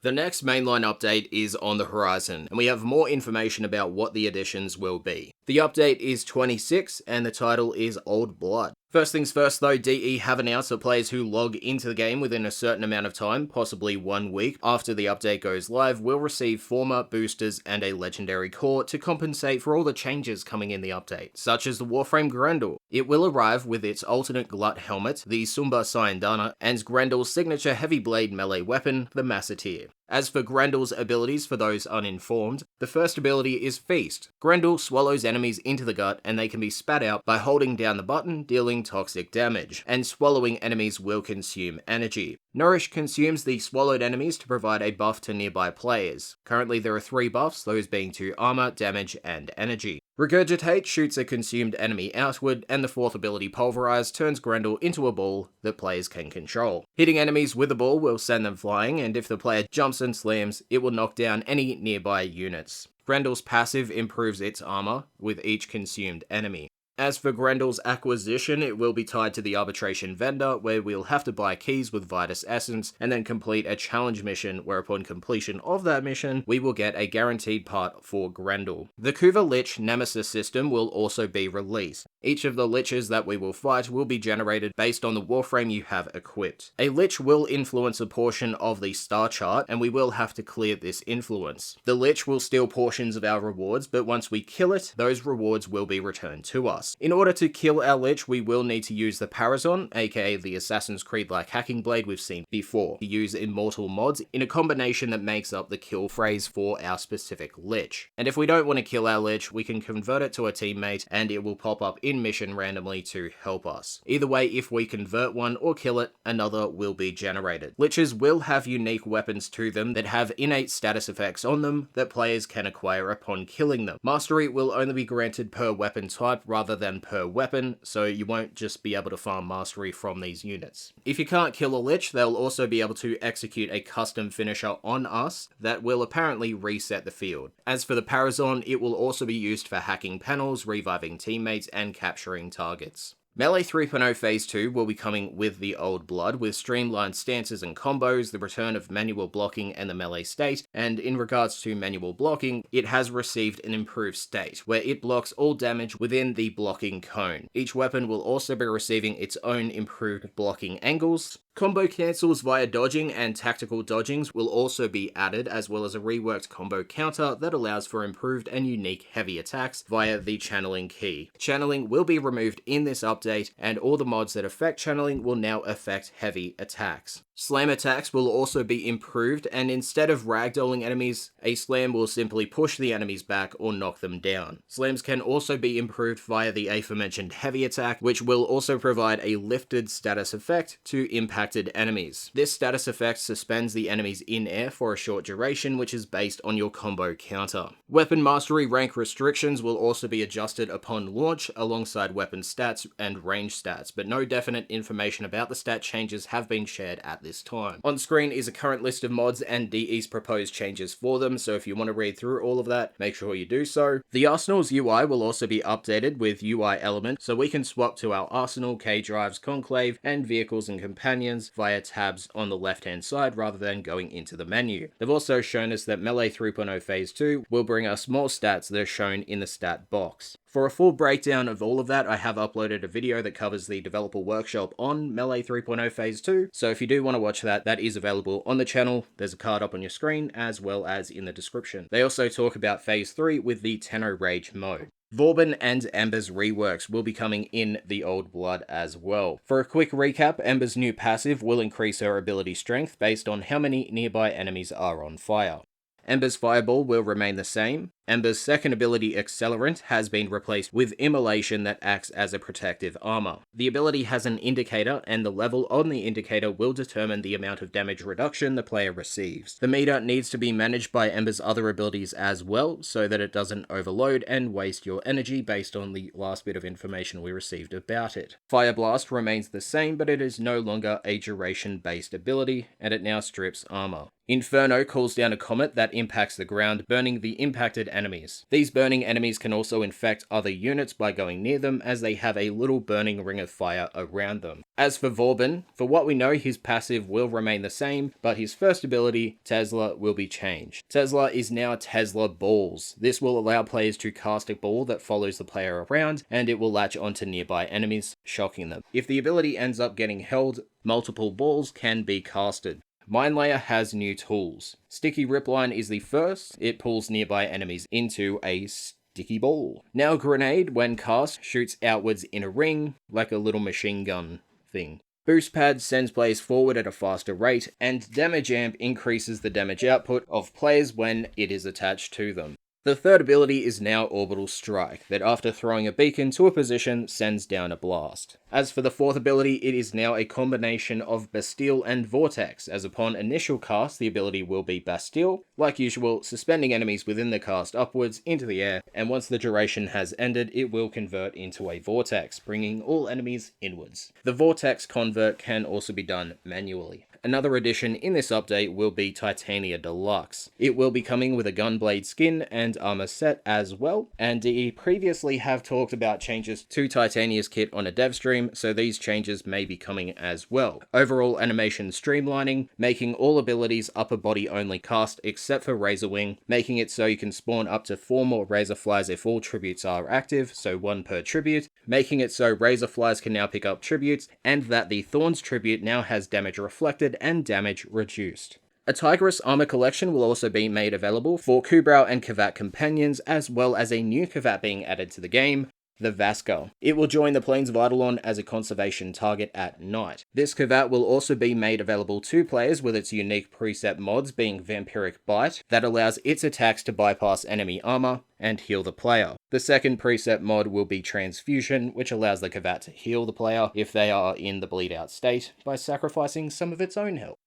The next mainline update is on the horizon, and we have more information about what the additions will be. The update is 26, and the title is Old Blood. First things first though, DE have announced that players who log into the game within a certain amount of time, possibly 1 week after the update goes live, will receive former boosters and a legendary core to compensate for all the changes coming in the update, such as the Warframe Grendel. It will arrive with its alternate glut helmet, the Sumba Sayandana, and Grendel's signature heavy blade melee weapon, the Massateer. As for Grendel's abilities for those uninformed, the first ability is Feast. Grendel swallows enemies into the gut and they can be spat out by holding down the button, dealing toxic damage, and swallowing enemies will consume energy. Nourish consumes the swallowed enemies to provide a buff to nearby players. Currently there are 3 buffs, those being to armor, damage, and energy. Regurgitate shoots a consumed enemy outward, and the 4th ability Pulverize turns Grendel into a ball that players can control. Hitting enemies with a ball will send them flying, and if the player jumps and slams, it will knock down any nearby units. Grendel's passive improves its armor with each consumed enemy. As for Grendel's acquisition, it will be tied to the Arbitration vendor, where we'll have to buy keys with Vitus Essence, and then complete a challenge mission, where upon completion of that mission, we will get a guaranteed part for Grendel. The Kuva Lich Nemesis System will also be released. Each of the Liches that we will fight will be generated based on the Warframe you have equipped. A Lich will influence a portion of the star chart, and we will have to clear this influence. The Lich will steal portions of our rewards, but once we kill it, those rewards will be returned to us. In order to kill our Lich, we will need to use the Parazon, aka the Assassin's Creed-like hacking blade we've seen before, to use immortal mods in a combination that makes up the kill phrase for our specific Lich. And if we don't want to kill our Lich, we can convert it to a teammate and it will pop up in mission randomly to help us. Either way, if we convert one or kill it, another will be generated. Liches will have unique weapons to them that have innate status effects on them that players can acquire upon killing them. Mastery will only be granted per weapon type rather than per weapon, so you won't just be able to farm mastery from these units. If you can't kill a Lich, they'll also be able to execute a custom finisher on us that will apparently reset the field. As for the Parazon, it will also be used for hacking panels, reviving teammates, and capturing targets. Melee 3.0 Phase 2 will be coming with the Old Blood, with streamlined stances and combos, the return of manual blocking and the melee state, and in regards to manual blocking, it has received an improved state, where it blocks all damage within the blocking cone. Each weapon will also be receiving its own improved blocking angles. Combo cancels via dodging and tactical dodgings will also be added, as well as a reworked combo counter that allows for improved and unique heavy attacks via the channeling key. Channeling will be removed in this update, and all the mods that affect channeling will now affect heavy attacks. Slam attacks will also be improved, and instead of ragdolling enemies, a slam will simply push the enemies back or knock them down. Slams can also be improved via the aforementioned heavy attack, which will also provide a lifted status effect to impacted enemies. This status effect suspends the enemies in air for a short duration, which is based on your combo counter. Weapon mastery rank restrictions will also be adjusted upon launch alongside weapon stats and range stats, but no definite information about the stat changes have been shared at this time. On screen is a current list of mods and DE's proposed changes for them, so if you want to read through all of that, make sure you do so. The Arsenal's UI will also be updated with UI elements, so we can swap to our Arsenal, K-Drives, Conclave, and Vehicles and Companions via tabs on the left-hand side rather than going into the menu. They've also shown us that Melee 3.0 Phase 2 will bring us more stats that are shown in the stat box. For a full breakdown of all of that, I have uploaded a video that covers the developer workshop on Melee 3.0 Phase 2, so if you do want to watch that, that is available on the channel. There's a card up on your screen, as well as in the description. They also talk about Phase 3 with the Tenno Rage mode. Vauban and Ember's reworks will be coming in the Old Blood as well. For a quick recap, Ember's new passive will increase her ability strength based on how many nearby enemies are on fire. Ember's Fireball will remain the same. Ember's second ability, Accelerant, has been replaced with Immolation that acts as a protective armor. The ability has an indicator, and the level on the indicator will determine the amount of damage reduction the player receives. The meter needs to be managed by Ember's other abilities as well, so that it doesn't overload and waste your energy based on the last bit of information we received about it. Fire Blast remains the same, but it is no longer a duration-based ability, and it now strips armor. Inferno calls down a comet that impacts the ground, burning the impacted enemies. These burning enemies can also infect other units by going near them, as they have a little burning ring of fire around them. As for Vauban, for what we know, his passive will remain the same, but his first ability, Tesla, will be changed. Tesla is now Tesla Balls. This will allow players to cast a ball that follows the player around, and it will latch onto nearby enemies, shocking them. If the ability ends up getting held, multiple balls can be casted. Mine Layer has new tools. Sticky Ripline is the first. It pulls nearby enemies into a sticky ball. Now Grenade, when cast, shoots outwards in a ring, like a little machine gun thing. Boost Pad sends players forward at a faster rate, and Damage Amp increases the damage output of players when it is attached to them. The third ability is now Orbital Strike, that after throwing a beacon to a position, sends down a blast. As for the fourth ability, it is now a combination of Bastille and Vortex, as upon initial cast, the ability will be Bastille, like usual, suspending enemies within the cast upwards into the air, and once the duration has ended, it will convert into a Vortex, bringing all enemies inwards. The Vortex convert can also be done manually. Another addition in this update will be Titania Deluxe. It will be coming with a Gunblade skin and armor set as well, and DE previously have talked about changes to Titania's kit on a Devstream, so these changes may be coming as well. Overall animation streamlining, making all abilities upper body only cast except for Razor Wing, making it so you can spawn up to 4 more Razorflies if all tributes are active, so 1 per tribute, making it so Razorflies can now pick up tributes, and that the Thorns tribute now has damage reflected and damage reduced. A Tigress armor collection will also be made available for Kubrau and Kavat companions, as well as a new Kavat being added to the game, the Vasker. It will join the Plains of Eidolon as a conservation target at night. This Kavat will also be made available to players with its unique preset mods, being Vampiric Bite, that allows its attacks to bypass enemy armor and heal the player. The second preset mod will be Transfusion, which allows the Kavat to heal the player if they are in the bleed out state by sacrificing some of its own health.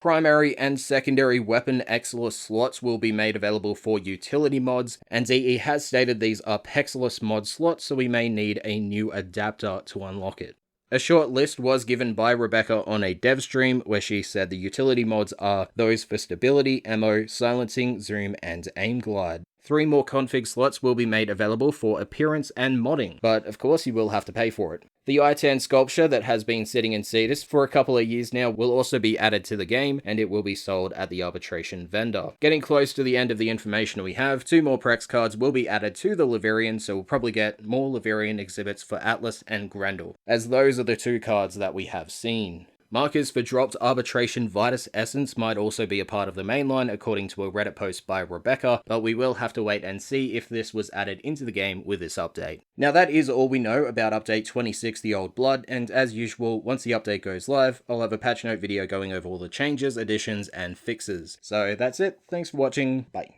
Primary and secondary weapon Exilus slots will be made available for utility mods, and DE has stated these are Pexilus mod slots, so we may need a new adapter to unlock it. A short list was given by Rebecca on a dev stream, where she said the utility mods are those for stability, ammo, silencing, zoom, and aim glide. 3 more config slots will be made available for appearance and modding, but of course you will have to pay for it. The I-10 sculpture that has been sitting in Cetus for a couple of years now will also be added to the game, and it will be sold at the Arbitration vendor. Getting close to the end of the information we have, 2 more Prex cards will be added to the Leverian, so we'll probably get more Leverian exhibits for Atlas and Grendel, as those are the 2 cards that we have seen. Markers for dropped Arbitration Vitus Essence might also be a part of the mainline, according to a Reddit post by Rebecca, but we will have to wait and see if this was added into the game with this update. Now that is all we know about update 26, the Old Blood, and as usual, once the update goes live, I'll have a patch note video going over all the changes, additions, and fixes. So that's it, thanks for watching, bye.